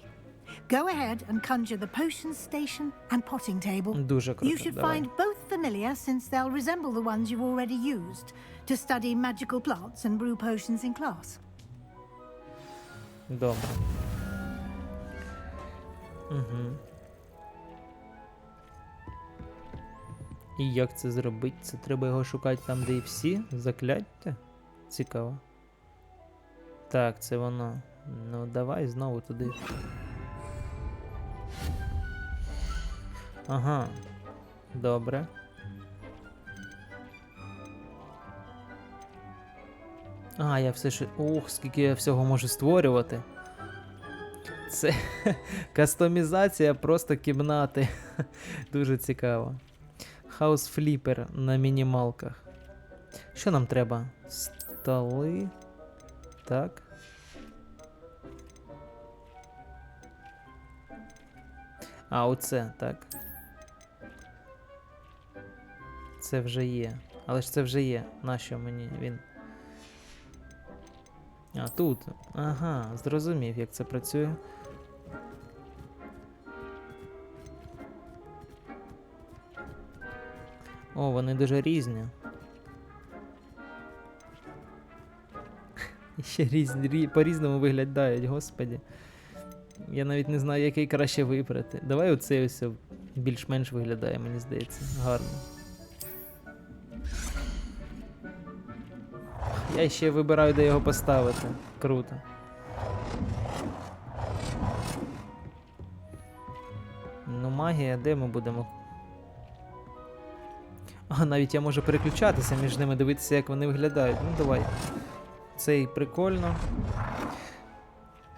Go ahead and conjure the potion station and potting table. Дуже круто, You should давай. find both familiar since they'll resemble the ones you've already used to study magical plants and brew potions in class. Добре. Угу. І як це зробити? Це треба його шукати там, де і всі закляття? Цікаво. Так, це воно. Ну, давай знову туди. Ага. Добре. А, я все ще... Ух, скільки я всього можу створювати. Це кастомізація просто кімнати. Дуже цікаво. Хаус фліпер на мінімалках. Що нам треба? Столи. Так. А, оце, так. Це вже є. Але ж це вже є. Нащо мені він? А, тут. Ага, зрозумів, як це працює. О, вони дуже різні. Ще різні, по-різному виглядають, господі. Я навіть не знаю, який краще вибрати. Давай оцей ось більш-менш виглядає, мені здається. Гарно. Я ще вибираю, де його поставити. Круто. Ну, магія, де ми будемо? А, навіть я можу переключатися між ними, дивитися, як вони виглядають. Ну, давай. Цей прикольно.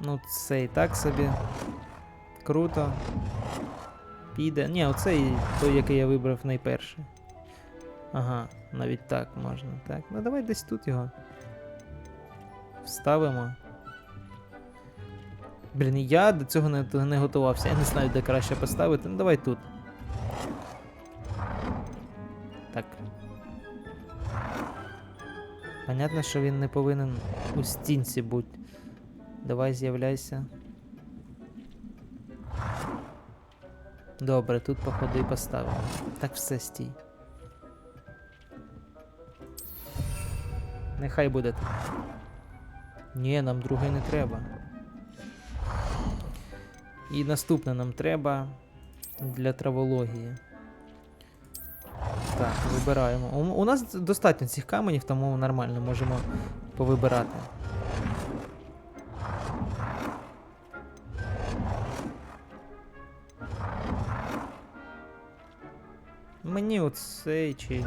Ну, цей так собі. Круто. Піде. Ні, оцей той, який я вибрав найперший. Ага, навіть так можна. Так, ну давай десь тут його вставимо. Блін, я до цього не готувався. Я не знаю, де краще поставити. Ну давай тут. Так. Понятно, що він не повинен у стінці бути. Давай, з'являйся. Добре, тут походу і поставимо. Так, все, стій. Нехай буде тут. Ні, нам другий не треба. І наступне нам треба для травології. Так, вибираємо. У нас достатньо цих каменів, тому нормально можемо повибирати. Мені оцей чи...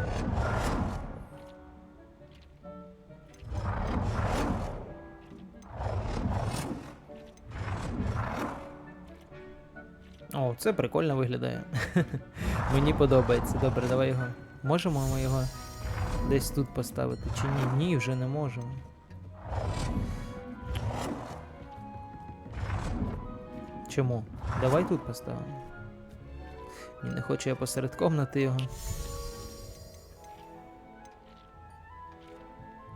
О, це прикольно виглядає. Мені подобається. Добре, давай його. Можемо ми його десь тут поставити? Чи ні? Ні, вже не можемо. Чому? Давай тут поставимо. Ні, не хочу я посеред комнати його.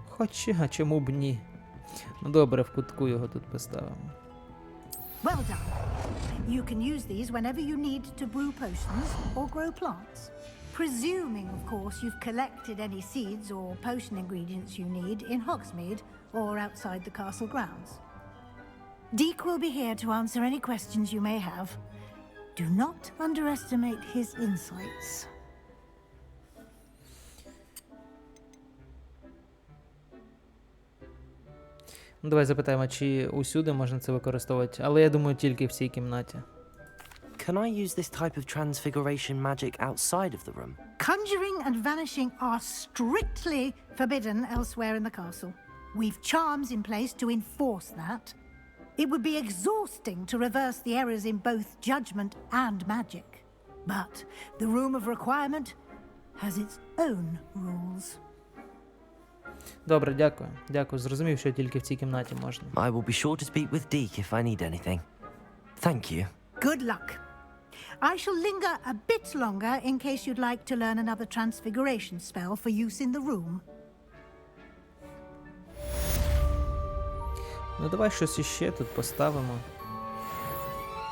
Хоча, чому б ні? Ну добре, в кутку його тут поставимо. Well done. You can use these whenever you need to brew potions or grow plants. Presuming, of course, you've collected any seeds or potion ingredients you need in Hogsmeade or outside the castle grounds. Deek will be here to answer any questions you may have. Do not underestimate his insights. Ну, давай запитаємо, чи усюди можна це використовувати, але я думаю, тільки в цій кімнаті. Can I use this type of transfiguration magic outside of the room? Conjuring and vanishing are strictly forbidden elsewhere in the castle. We've charms in place to enforce that. It would be exhausting to reverse the errors in both judgment and magic. But the Room of Requirement has its own rules. Добре, дякую. Дякую. Зрозумів, що тільки в цій кімнаті можна. I will be sure to speak with Deek if I need anything. Thank you. Good luck. I shall linger a bit longer in case you'd like to learn another transfiguration spell for use in the room. Ну давай щось іще тут поставимо.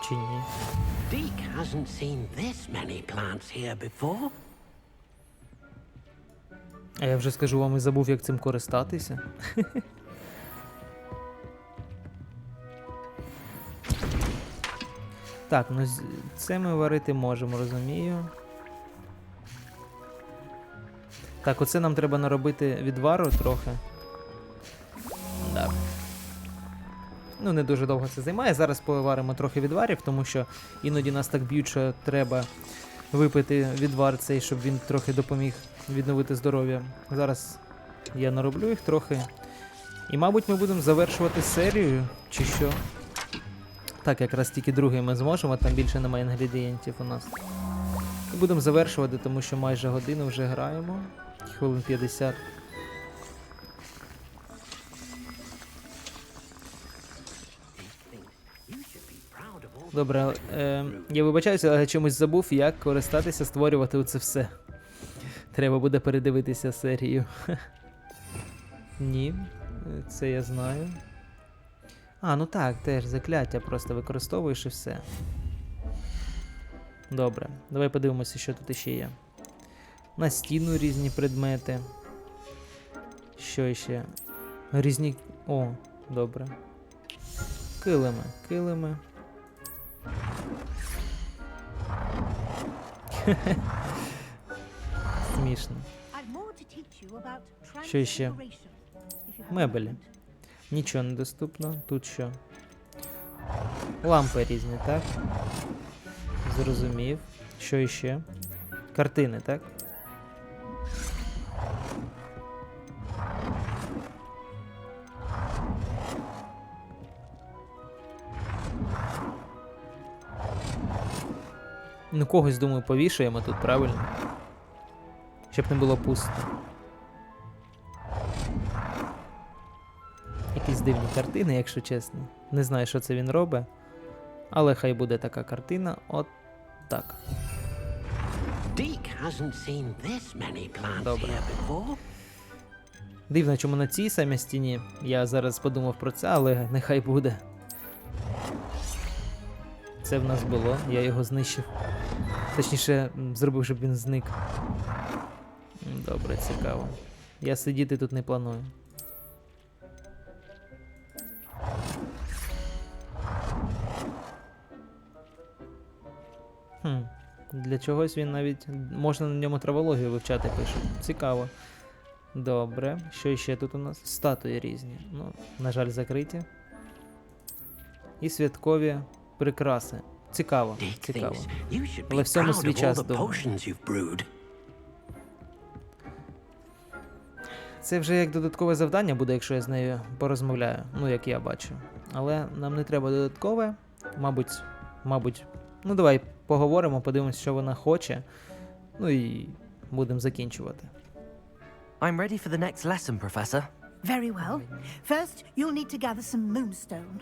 Чи ні? Deek hasn't seen this many plants here before. А я вже скажу вам і забув, як цим користатися. Так, ну це ми варити можемо, розумію. Так, оце нам треба наробити відвару трохи. Так. Ну, не дуже довго це займає. Зараз поваримо трохи відварів, тому що іноді нас так б'ють, що треба випити відвар цей, щоб він трохи допоміг відновити здоров'я. Зараз я нароблю їх трохи. І, мабуть, ми будемо завершувати серію, чи що. Так, якраз тільки другий ми зможемо, там більше немає інгредієнтів у нас. І будемо завершувати, тому що майже годину вже граємо. Хвилин 50. Добре, я вибачаюся, але чомусь забув, як користатися, створювати оце все. Треба буде передивитися серію. Ні, це я знаю. А, ну так, теж закляття просто використовуєш і все. Добре, давай подивимося, що тут ще є. На стіну різні предмети. Що ще? Різні... О, добре. Килими, килими. Смішно. Що ще? Мебелі. Нічого не доступно. Тут що? Лампи різні, так? Зрозумів. Що ще? Картини, так? Ну, когось, думаю, повішаємо тут, правильно? Щоб не було пусто. Якісь дивні картини, якщо чесно. Не знаю, що це він робить. Але хай буде така картина. От так. Добре. Дивно, чому на цій самій стіні. Я зараз подумав про це, але нехай буде. Це в нас було, я його знищив. Точніше, зробив, щоб він зник. Добре, цікаво. Я сидіти тут не планую. Для чогось він навіть... Можна на ньому травологію вивчати, пише. Цікаво. Добре. Що ще тут у нас? Статуї різні. Ну, на жаль, закриті. І святкові прикраси. Цікаво, цікаво. Але всьому свій час, думаю. Це вже як додаткове завдання буде, якщо я з нею порозмовляю. Ну, як я бачу. Але нам не треба додаткове. Мабуть. Ну, давай поговоримо, подивимось, що вона хоче. Ну і будемо закінчувати. I'm ready for the next lesson, Professor. Very well. First, you'll need to gather some moonstone.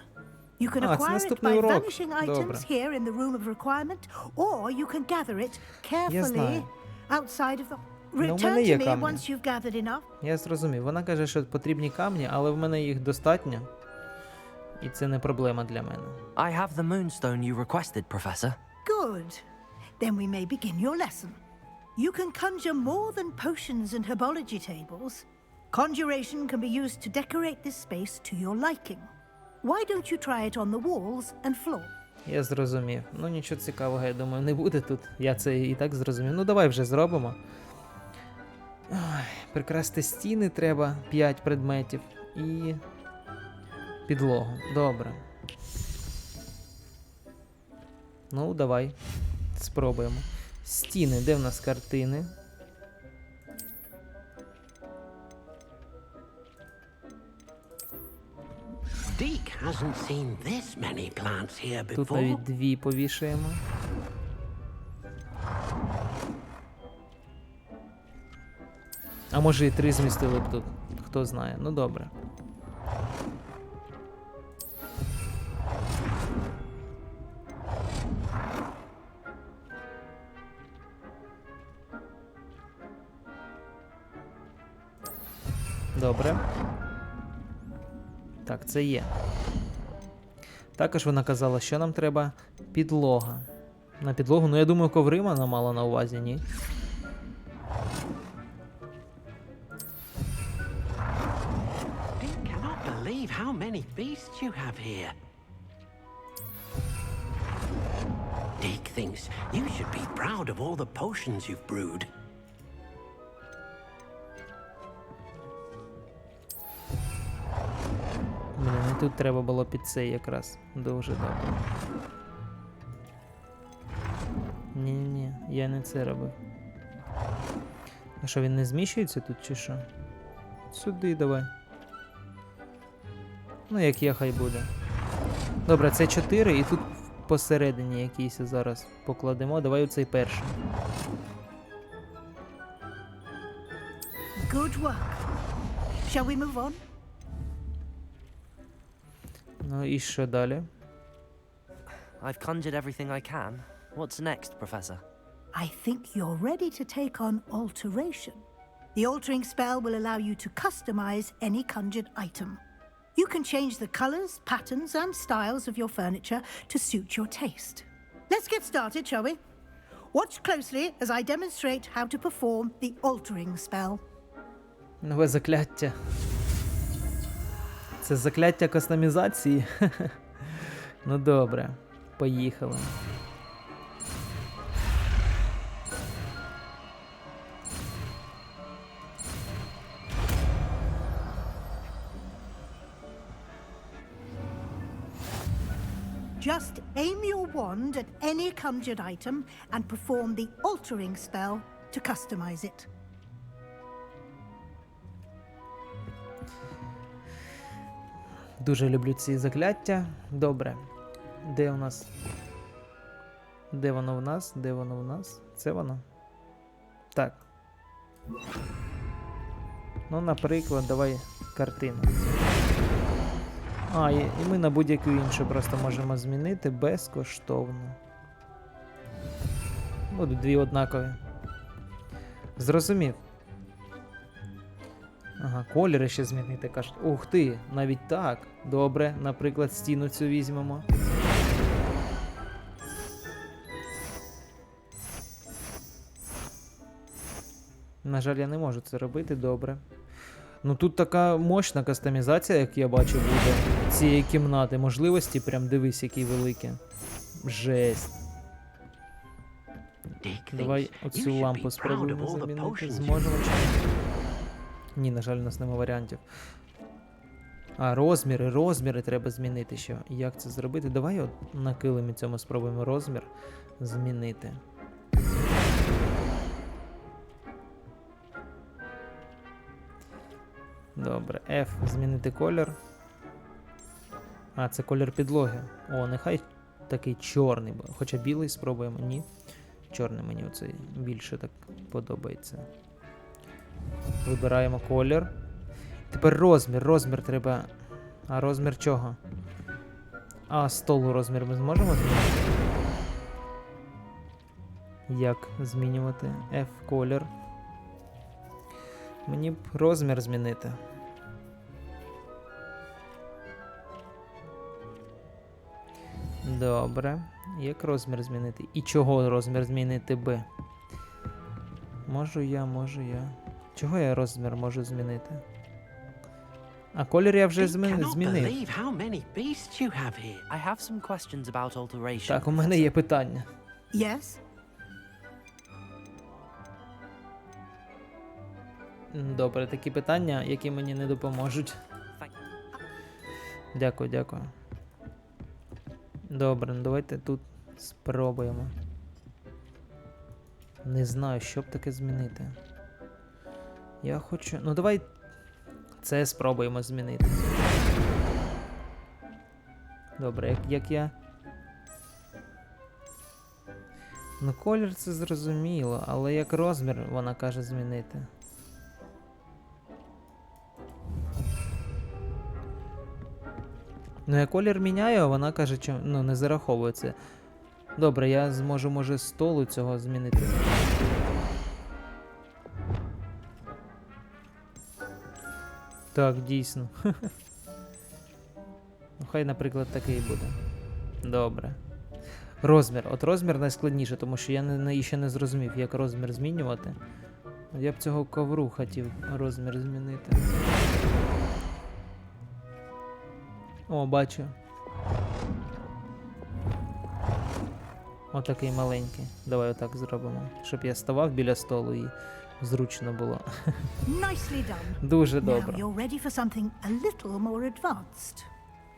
You can це acquire it наступний by урок. vanishing items Добре. here in the room of requirement, or you can gather it carefully знаю. outside of the... Ну, в Return мене to є me камні. once you've gathered enough. Я зрозумів. Вона каже, що потрібні камні, але в мене їх достатньо. І це не проблема для мене. I have the moonstone you requested, Professor. Good. Then we may begin your lesson. You can conjure more than potions and herbology tables. Conjuration can be used to decorate this space to your liking. Why don't you try it on the walls and floor? Я зрозумів. Ну нічого цікавого, я думаю, не буде тут. Я це і так зрозумів. Ну давай вже зробимо. Ой, прикрасти стіни треба 5 предметів і підлогу. Добре. Ну, давай. Спробуємо. Стіни, де в нас картини? Тут навіть 2 повішаємо. А може і 3 змістили б тут. Хто знає. Ну добре. Добре. Так, це є. Також вона казала, що нам треба підлога. На підлогу, ну я думаю, коври вона мала на увазі, ні? How many beasts you have here. Deke thinks you should be proud of all the potions you've brewed. Блін, і тут треба було під цей якраз. Дуже добре. Ні-ні-ні, я не це робив. А що, він не зміщується тут чи що? Сюди давай. Ну, як є, хай буде. Добре, це 4 і тут посередині якийсь зараз покладемо. Давай оцей перший. Good work. Shall we move on? Ну і що далі? I've conjured everything I can. What's next, Professor? I think you're ready to take on alteration. The altering spell will allow you to customize any conjured item. You can change the colors, patterns, and styles of your furniture to suit your taste. Let's get started, shall we? Watch closely as I demonstrate how to perform the altering spell. Нове закляття. Це закляття кастомізації? Ну добре, поїхали. Just aim your wand at any conjured item and perform the altering spell to customize it. Дуже люблю ці закляття. Добре. Де у нас? Де воно в нас? Де воно в нас? Це воно? Так. Ну, наприклад, давай картину. А, і ми на будь-яку іншу просто можемо змінити безкоштовно. Будуть дві однакові. Зрозумів. Ага, кольори ще змінити, кажуть. Ух ти, навіть так. Добре, наприклад, стіну цю візьмемо. На жаль, я не можу це робити, добре. Ну тут така мощна кастомізація, як я бачу, буде цієї кімнати. Можливості, прям дивись, які великі. Жесть. Давай оцю лампу спробуємо замінити. Зможемо чи ні? Ні, на жаль, у нас немає варіантів. А, розміри треба змінити ще. Як це зробити? Давай от на килимі цьому спробуємо розмір змінити. Добре, F, змінити колір. А, це колір підлоги. О, нехай такий чорний, хоча білий спробуємо, ні. Чорний мені оцей більше так подобається. Вибираємо колір. Тепер розмір треба. А розмір чого? А, столу розмір ми зможемо змінити? Як змінювати? F, колір. Мені б розмір змінити. Добре. Як розмір змінити? І чого розмір змінити Б? Можу я. Чого я розмір можу змінити? А колір я вже змінив. I have some questions about alteration. Так, у мене є питання. Yes? Добре, такі питання, які мені не допоможуть. Дякую. Добре, ну давайте тут спробуємо. Не знаю, що б таке змінити. Я хочу... Ну давай це спробуємо змінити. Добре, як я... Ну колір це зрозуміло, але як розмір вона каже змінити. Ну, я колір міняю, а вона каже, що ну, не зараховується. Добре, я зможу, може, столу цього змінити. Так, дійсно. Ну, хай, наприклад, такий буде. Добре. Розмір. От розмір найскладніше, тому що я ще не зрозумів, як розмір змінювати. Я б цього ковру хотів розмір змінити. О, бачу. Отакий маленький. Давай отак зробимо. Щоб я ставав біля столу і зручно було. Nicely done. Дуже Now добре. you're ready for something a little more advanced.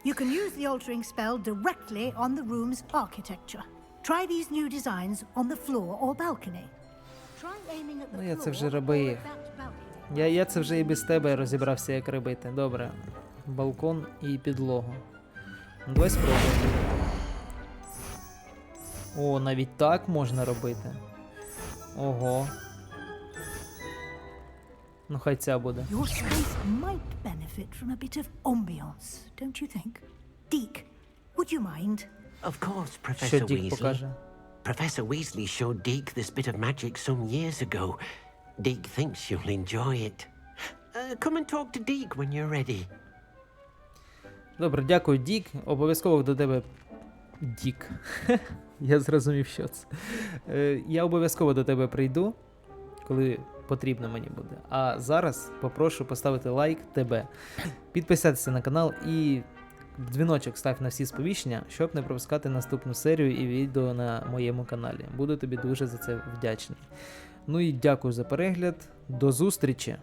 You can use the altering spell directly on the room's architecture. Try these new designs on the floor or balcony. Try aiming at the Ну, я це вже floor or робив. at that balcony. Я це вже і без тебе розібрався, як робити. Добре. Балкон і підлогу. Ну, давай спробуємо. О, навіть так можна робити. Ого. Ну, хай ця буде. Your space might benefit from a bit of ambiance, don't you think? Deke, would you mind? Of course, Що Professor Дік Weasley. покаже? Professor Weasley showed Deke this bit of magic some years ago. Deke thinks you'll enjoy it. Come and talk to Deke when you're ready. Добре, дякую, Дік. Обов'язково до тебе. Дік. Я зрозумів, що це. Я обов'язково до тебе прийду, коли потрібно мені буде. А зараз попрошу поставити лайк тебе, підписатися на канал і дзвіночок став на всі сповіщення, щоб не пропускати наступну серію і відео на моєму каналі. Буду тобі дуже за це вдячний. Ну і дякую за перегляд. До зустрічі!